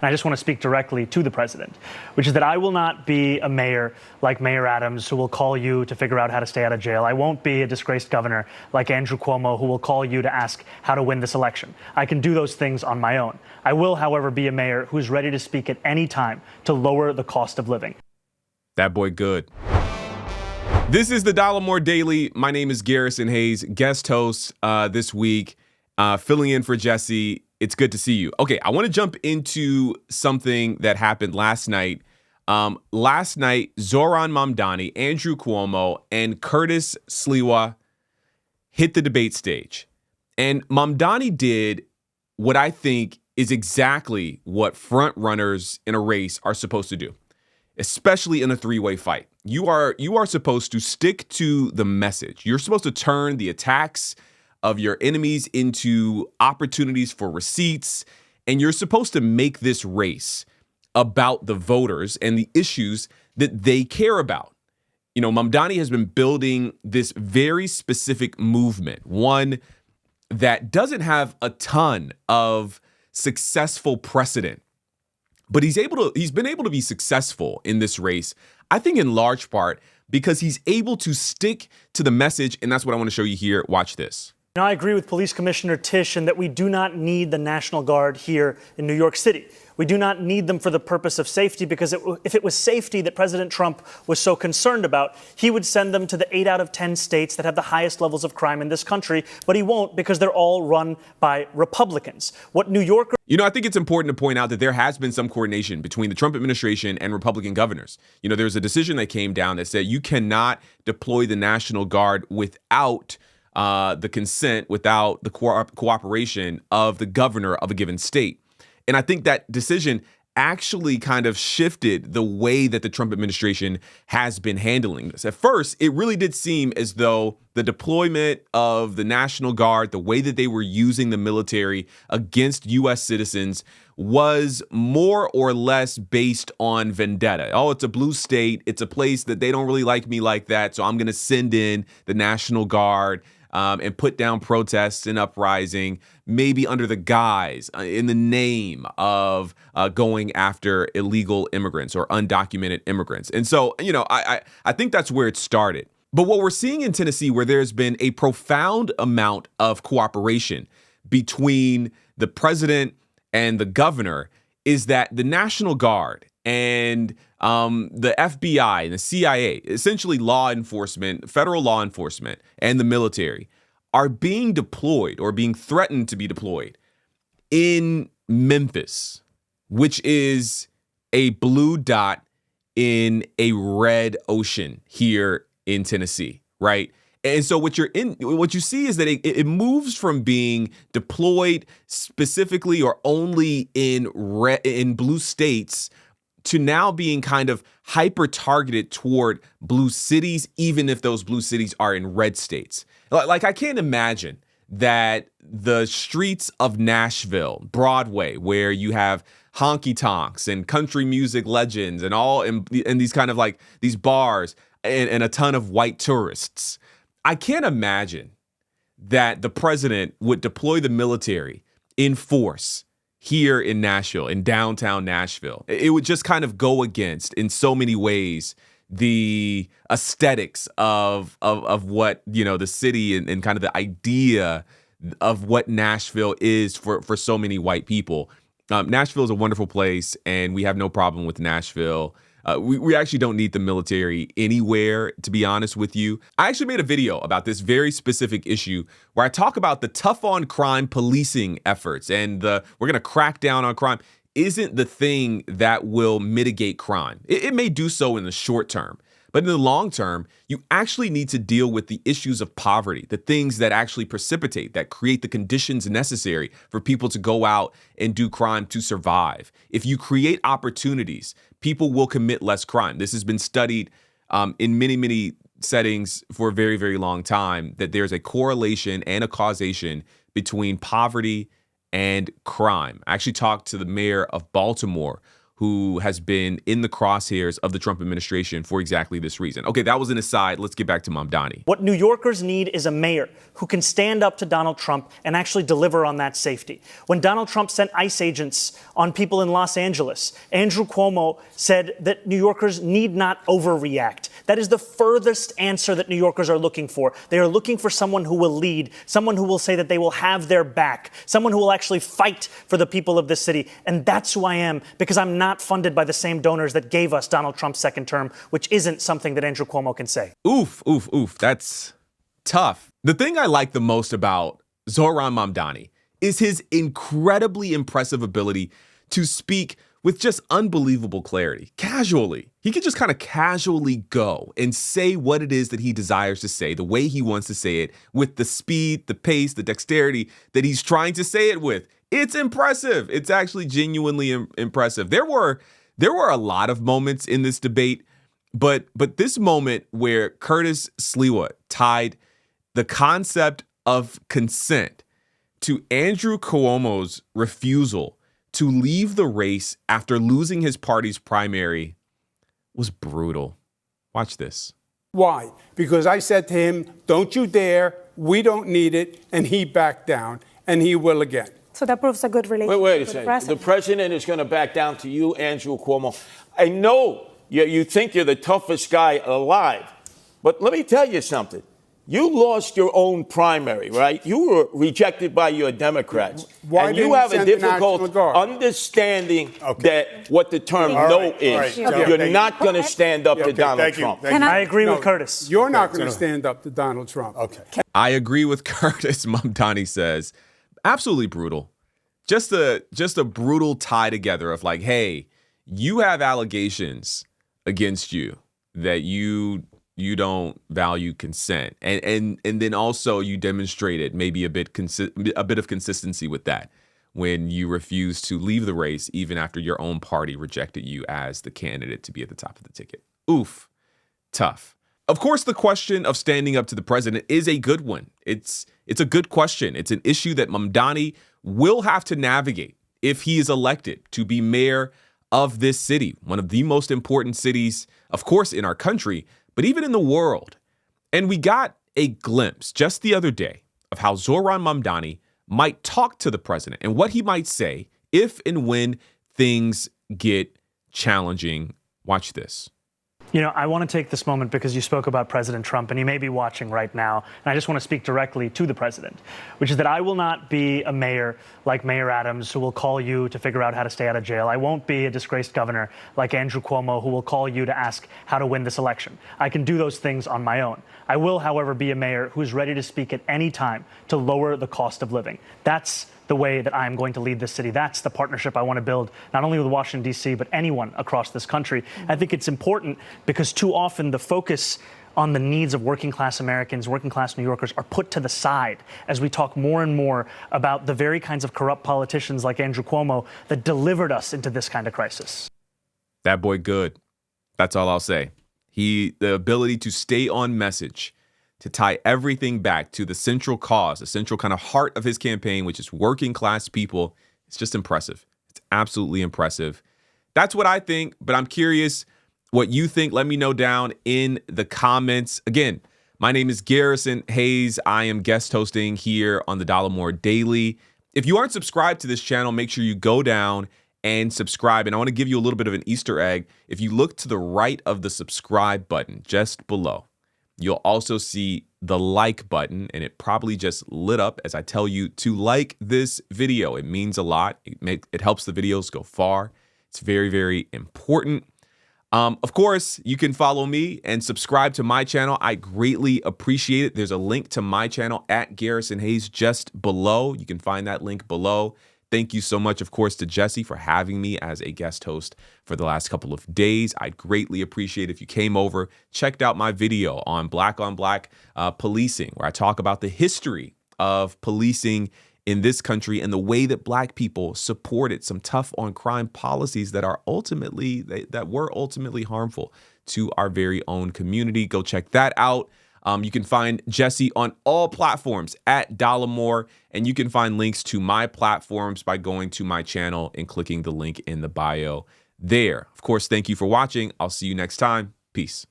and I just want to speak directly to the president, which is that I will not be a mayor like Mayor Adams who will call you to figure out how to stay out of jail. I won't be a disgraced governor like Andrew Cuomo who will call you to ask how to win this election. I can do those things on my own. I will, however, be a mayor who's ready to speak at any time to lower the cost of living. That boy good. This is the Dollemore Daily. My name is Garrison Hayes, guest host this week, filling in for Jesse. It's good to see you. Okay, I want to jump into something that happened last night. Last night, Zohran Mamdani, Andrew Cuomo, and Curtis Sliwa hit the debate stage. And Mamdani did what I think is exactly what front runners in a race are supposed to do, especially in a three-way fight. You are supposed to stick to the message. You're supposed to turn the attacks of your enemies into opportunities for receipts, and you're supposed to make this race about the voters and the issues that they care about. You know, Mamdani has been building this very specific movement, one that doesn't have a ton of successful precedent. But he's been able to be successful in this race, I think in large part because he's able to stick to the message, and that's what I want to show you here. Watch this. Now, I agree with Police Commissioner Tisch in that we do not need the National Guard here in New York City. We do not need them for the purpose of safety, because if it was safety that President Trump was so concerned about, he would send them to the 8 out of 10 states that have the highest levels of crime in this country, but he won't because they're all run by Republicans. What New Yorkers... You know, I think it's important to point out that there has been some coordination between the Trump administration and Republican governors. You know, there's a decision that came down that said you cannot deploy the National Guard without the consent, without the cooperation of the governor of a given state. And I think that decision actually kind of shifted the way that the Trump administration has been handling this. At first, it really did seem as though the deployment of the National Guard, the way that they were using the military against U.S. citizens, was more or less based on vendetta. Oh, it's a blue state. It's a place that they don't really like me like that, so I'm going to send in the National Guard and put down protests and uprising, maybe under the guise, in the name of going after illegal immigrants or undocumented immigrants. And so, you know, I think that's where it started. But what we're seeing in Tennessee, where there's been a profound amount of cooperation between the president and the governor, is that the National Guard and the FBI and the CIA, essentially law enforcement, federal law enforcement, and the military, are being deployed or being threatened to be deployed in Memphis, which is a blue dot in a red ocean here in Tennessee, right? And so what you see is that it moves from being deployed specifically or only in blue states to now being kind of hyper targeted toward blue cities, even if those blue cities are in red states. Like, I can't imagine that the streets of Nashville, Broadway, where you have honky tonks and country music legends and all and these kind of like these bars and a ton of white tourists, I can't imagine that the president would deploy the military in force here in Nashville, in downtown Nashville. It would just kind of go against, in so many ways, the aesthetics of what, you know, the city and kind of the idea of what Nashville is for so many white people. Nashville is a wonderful place, and we have no problem with Nashville. We actually don't need the military anywhere, to be honest with you. I actually made a video about this very specific issue where I talk about the tough on crime policing efforts, and we're going to crack down on crime isn't the thing that will mitigate crime. It may do so in the short term, but in the long term, you actually need to deal with the issues of poverty, the things that actually precipitate, that create the conditions necessary for people to go out and do crime to survive. If you create opportunities, people will commit less crime. This has been studied in many, many settings for a very, very long time, that there's a correlation and a causation between poverty and crime. I actually talked to the mayor of Baltimore, who has been in the crosshairs of the Trump administration for exactly this reason. Okay, that was an aside. Let's get back to Mamdani. What New Yorkers need is a mayor who can stand up to Donald Trump and actually deliver on that safety. When Donald Trump sent ICE agents on people in Los Angeles, Andrew Cuomo said that New Yorkers need not overreact. That is the furthest answer that New Yorkers are looking for. They are looking for someone who will lead, someone who will say that they will have their back, someone who will actually fight for the people of this city. And that's who I am, because I'm not funded by the same donors that gave us Donald Trump's second term, which isn't something that Andrew Cuomo can say. Oof, oof, oof. That's tough. The thing I like the most about Zohran Mamdani is his incredibly impressive ability to speak with just unbelievable clarity, casually. He can just kind of casually go and say what it is that he desires to say, the way he wants to say it, with the speed, the pace, the dexterity that he's trying to say it with. It's impressive. It's actually genuinely impressive. There were a lot of moments in this debate, but this moment where Curtis Sliwa tied the concept of consent to Andrew Cuomo's refusal to leave the race after losing his party's primary was brutal. Watch this. Why? Because I said to him, don't you dare, we don't need it, and he backed down, and he will again. So that proves a good relationship Wait a with second. The president is going to back down to you, Andrew Cuomo. I know you think you're the toughest guy alive, but let me tell you something. You lost your own primary, right? You were rejected by your Democrats. Why and didn't you have you a send the difficult National Guard? understanding that what the term no is. You're not going to stand up to Donald Trump. I agree with Curtis. You're not going to stand up to Donald Trump. Okay. I agree with Curtis, Mamdani says. Absolutely brutal. Just a brutal tie together of like, hey, you have allegations against you that you don't value consent, and then also you demonstrated maybe a bit of consistency with that when you refused to leave the race even after your own party rejected you as the candidate to be at the top of the ticket. Oof, tough. Of course, the question of standing up to the president is a good one. It's a good question. It's an issue that Mamdani will have to navigate if he is elected to be mayor of this city, one of the most important cities, of course, in our country, but even in the world. And we got a glimpse just the other day of how Zohran Mamdani might talk to the president and what he might say if and when things get challenging. Watch this. You know, I want to take this moment because you spoke about President Trump, and he may be watching right now. And I just want to speak directly to the president, which is that I will not be a mayor like Mayor Adams, who will call you to figure out how to stay out of jail. I won't be a disgraced governor like Andrew Cuomo, who will call you to ask how to win this election. I can do those things on my own. I will, however, be a mayor who's ready to speak at any time to lower the cost of living. That's the way that I'm going to lead this city. That's the partnership I want to build, not only with Washington, D.C., but anyone across this country. I think it's important because too often the focus on the needs of working class Americans, working class New Yorkers are put to the side as we talk more and more about the very kinds of corrupt politicians like Andrew Cuomo that delivered us into this kind of crisis. That boy good. That's all I'll say. The ability to stay on message, to tie everything back to the central cause, the central kind of heart of his campaign, which is working class people. It's just impressive. It's absolutely impressive. That's what I think, but I'm curious what you think. Let me know down in the comments. Again, my name is Garrison Hayes. I am guest hosting here on the Dollemore Daily. If you aren't subscribed to this channel, make sure you go down and subscribe. And I want to give you a little bit of an Easter egg. If you look to the right of the subscribe button just below, you'll also see the like button, and it probably just lit up as I tell you to like this video. It means a lot. It helps the videos go far. It's very, very important. Of course, you can follow me and subscribe to my channel. I greatly appreciate it. There's a link to my channel at Garrison Hayes just below. You can find that link below. Thank you so much, of course, to Jesse for having me as a guest host for the last couple of days. I'd greatly appreciate if you came over, checked out my video on black policing, where I talk about the history of policing in this country and the way that Black people supported some tough on crime policies that were ultimately harmful to our very own community. Go check that out. You can find Jesse on all platforms at Dollemore, and you can find links to my platforms by going to my channel and clicking the link in the bio there. Of course, thank you for watching. I'll see you next time. Peace.